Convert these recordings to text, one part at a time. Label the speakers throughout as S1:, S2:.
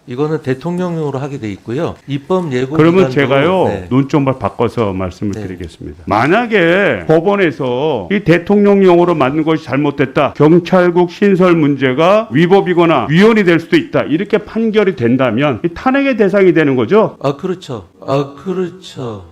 S1: 이거는 대통령령으로 하게 돼 있고요. 입법 예고
S2: 그러면
S1: 기간도,
S2: 제가요
S1: 네.
S2: 논점을 바꿔서 말씀을
S1: 네.
S2: 드리겠습니다. 만약에 법원에서 이 대통령령으로 만든 것이 잘못됐다, 경찰국 신설 문제가 위법이거나 위헌이 될 수도 있다, 이렇게 판결이 된다면 이 탄핵의 대상이 되는 거죠.
S1: 아 그렇죠. 아 그렇죠.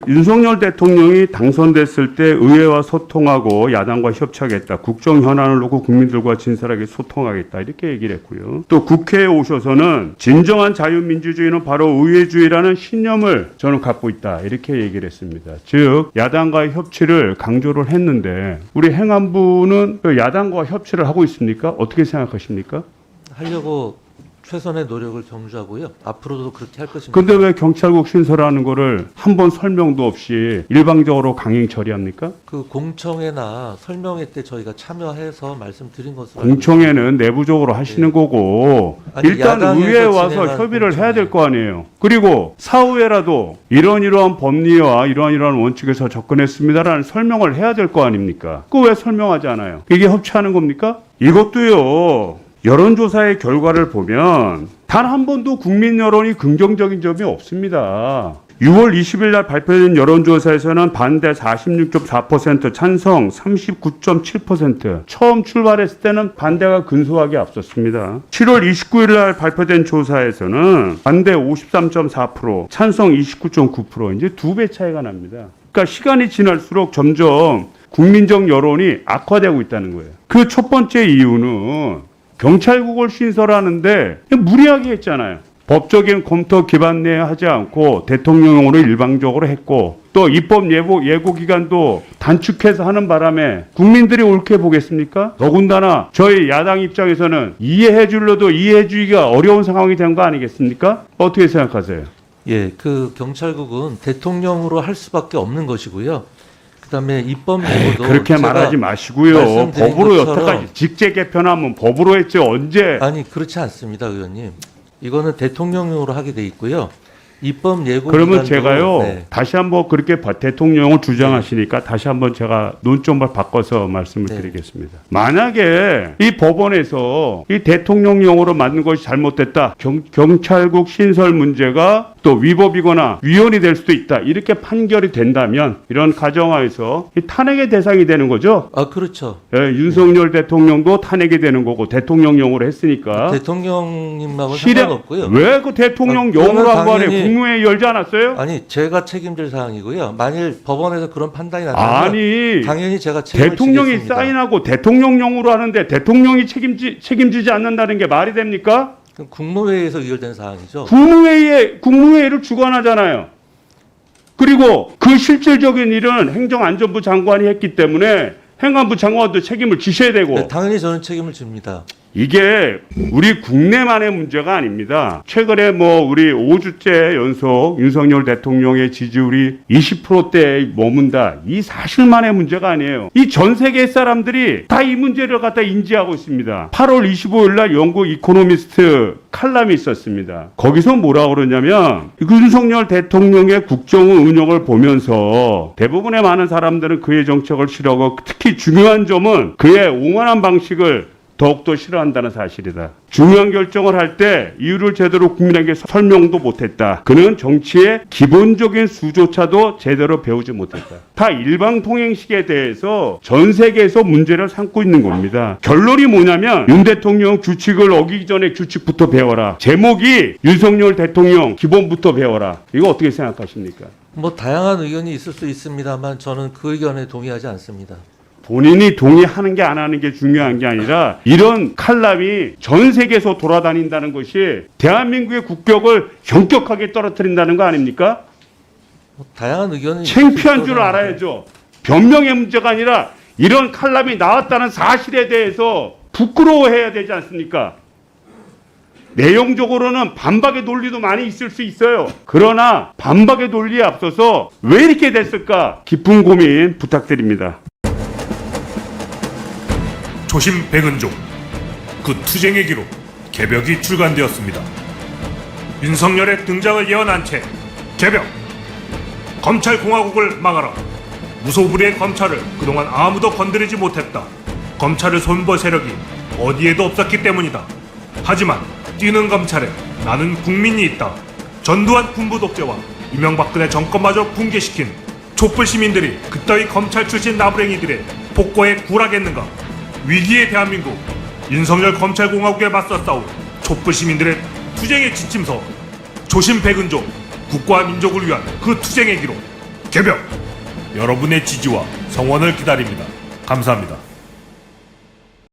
S2: 윤석열 대통령이 당선됐을 때 의회와 소통하고 야당과 협치하겠다, 국정 현안을 놓고 국민들과 진솔하게 소통하겠다, 이렇게 얘기를 했고요. 또 국회에 오셔서는 진정한 자유민주주의는 바로 의회주의라는 신념을 저는 갖고 있다, 이렇게 얘기를 했습니다. 즉 야당과의 협치를 강조를 했는데 우리 행안부는 야당과 협치를 하고 있습니까? 어떻게 생각하십니까?
S1: 하려고 최선의 노력을 경주하고요. 앞으로도 그렇게 할 것입니다.
S2: 근데 왜 경찰국 신설하는 거를 한 번 설명도 없이 일방적으로 강행 처리합니까?
S1: 그 공청회나 설명회 때 저희가 참여해서 말씀드린 것으로
S2: 공청회는 내부적으로 하시는 거고
S1: 아니,
S2: 일단
S1: 야당에서
S2: 의회에 와서
S1: 진행한
S2: 협의를 해야 될
S1: 공청회.
S2: 거 아니에요. 그리고 사후에라도 이러한 법리와 이러한 원칙에서 접근했습니다라는 설명을 해야 될 거 아닙니까? 그거 왜 설명하지 않아요? 이게 협치하는 겁니까? 이것도요. 여론조사의 결과를 보면 단 한 번도 국민 여론이 긍정적인 점이 없습니다. 6월 20일 날 발표된 여론조사에서는 반대 46.4%, 찬성 39.7%. 처음 출발했을 때는 반대가 근소하게 앞섰습니다. 7월 29일 날 발표된 조사에서는 반대 53.4%, 찬성 29.9%. 이제 2배 차이가 납니다. 그러니까 시간이 지날수록 점점 국민적 여론이 악화되고 있다는 거예요. 그 첫 번째 이유는 경찰국을 신설하는데 무리하게 했잖아요. 법적인 검토 기반 내에 하지 않고 대통령령으로 일방적으로 했고 또 입법 예고 기간도 단축해서 하는 바람에 국민들이 옳게 보겠습니까? 더군다나 저희 야당 입장에서는 이해해 줄려도 이해해 주기가 어려운 상황이 된 거 아니겠습니까? 어떻게 생각하세요?
S1: 예, 그 경찰국은 대통령으로 할 수밖에 없는 것이고요. 그다음에 입법 예고도
S2: 그렇게 말하지 마시고요.
S1: 말씀드린
S2: 법으로
S1: 것처럼
S2: 여태까지 직제 개편하면 법으로 했죠. 언제?
S1: 아니 그렇지 않습니다, 의원님. 이거는 대통령령으로 하게 돼 있고요. 입법 예고
S2: 그러면
S1: 기간도,
S2: 제가요
S1: 네.
S2: 다시 한번 그렇게 대통령을 주장하시니까 다시 한번 제가 논점을 바꿔서 말씀을
S1: 네.
S2: 드리겠습니다. 만약에 이 법원에서 이 대통령령으로 만든 것이 잘못됐다, 경찰국 신설 문제가 또 위법이거나 위헌이 될 수도 있다, 이렇게 판결이 된다면 이런 가정하에서 이 탄핵의 대상이 되는 거죠.
S1: 아 그렇죠.
S2: 예, 윤석열 대통령도 탄핵이 되는 거고 대통령령으로 했으니까
S1: 대통령님하고 상관없고요.
S2: 왜 그 대통령령으로
S1: 그거는
S2: 한 거 아니에요?
S1: 당연히-
S2: 국무회의 열지 않았어요?
S1: 아니 제가 책임질 사항이고요. 만일 법원에서 그런 판단이 나면
S2: 아니
S1: 당연히 제가 책임을
S2: 대통령이
S1: 지겠습니다.
S2: 사인하고 대통령령으로 하는데 대통령이 책임지지 않는다는 게 말이 됩니까?
S1: 그럼 국무회의에서 의결된 사항이죠.
S2: 국무회의를 주관하잖아요. 그리고 그 실질적인 일은 행정안전부 장관이 했기 때문에 행안부 장관도 책임을 지셔야 되고
S1: 네, 당연히 저는 책임을 집니다.
S2: 이게 우리 국내만의 문제가 아닙니다. 최근에 우리 5주째 연속 윤석열 대통령의 지지율이 20%대에 머문다. 이 사실만의 문제가 아니에요. 이 전 세계 사람들이 다 이 문제를 갖다 인지하고 있습니다. 8월 25일 날 영국 이코노미스트 칼럼이 있었습니다. 거기서 뭐라고 그러냐면 윤석열 대통령의 국정 운영을 보면서 대부분의 많은 사람들은 그의 정책을 싫어하고 특히 중요한 점은 그의 옹호한 방식을 더욱더 싫어한다는 사실이다. 중요한 결정을 할 때 이유를 제대로 국민에게 설명도 못했다. 그는 정치의 기본적인 수조차도 제대로 배우지 못했다. 다 일방통행식에 대해서 전 세계에서 문제를 삼고 있는 겁니다. 결론이 뭐냐면 윤 대통령 규칙을 어기기 전에 규칙부터 배워라. 제목이 윤석열 대통령 기본부터 배워라. 이거 어떻게 생각하십니까?
S1: 뭐 다양한 의견이 있을 수 있습니다만 저는 그 의견에 동의하지 않습니다.
S2: 본인이 동의하는 게 안 하는 게 중요한 게 아니라 이런 칼럼이 전 세계에서 돌아다닌다는 것이 대한민국의 국격을 현격하게 떨어뜨린다는 거 아닙니까?
S1: 뭐 다양한 의견이
S2: 창피한
S1: 있을
S2: 줄
S1: 거라는데.
S2: 알아야죠. 변명의 문제가 아니라 이런 칼럼이 나왔다는 사실에 대해서 부끄러워해야 되지 않습니까? 내용적으로는 반박의 논리도 많이 있을 수 있어요. 그러나 반박의 논리에 앞서서 왜 이렇게 됐을까? 깊은 고민 부탁드립니다.
S3: 초심 백은종, 그 투쟁의 기록 개벽이 출간되었습니다. 윤석열의 등장을 예언한 채 개벽! 검찰공화국을 막아라. 무소불위의 검찰을 그동안 아무도 건드리지 못했다. 검찰을 손볼 세력이 어디에도 없었기 때문이다. 하지만 뛰는 검찰에 나는 국민이 있다. 전두환 군부 독재와 이명박근혜 정권마저 붕괴시킨 촛불 시민들이 그따위 검찰 출신 나부랭이들의 복고에 굴하겠는가? 위기의 대한민국, 윤석열 검찰공화국에 맞서 싸울 촛불 시민들의 투쟁의 지침서, 조심 백은조, 국가와 민족을 위한 그 투쟁의 기록, 개벽! 여러분의 지지와 성원을 기다립니다. 감사합니다.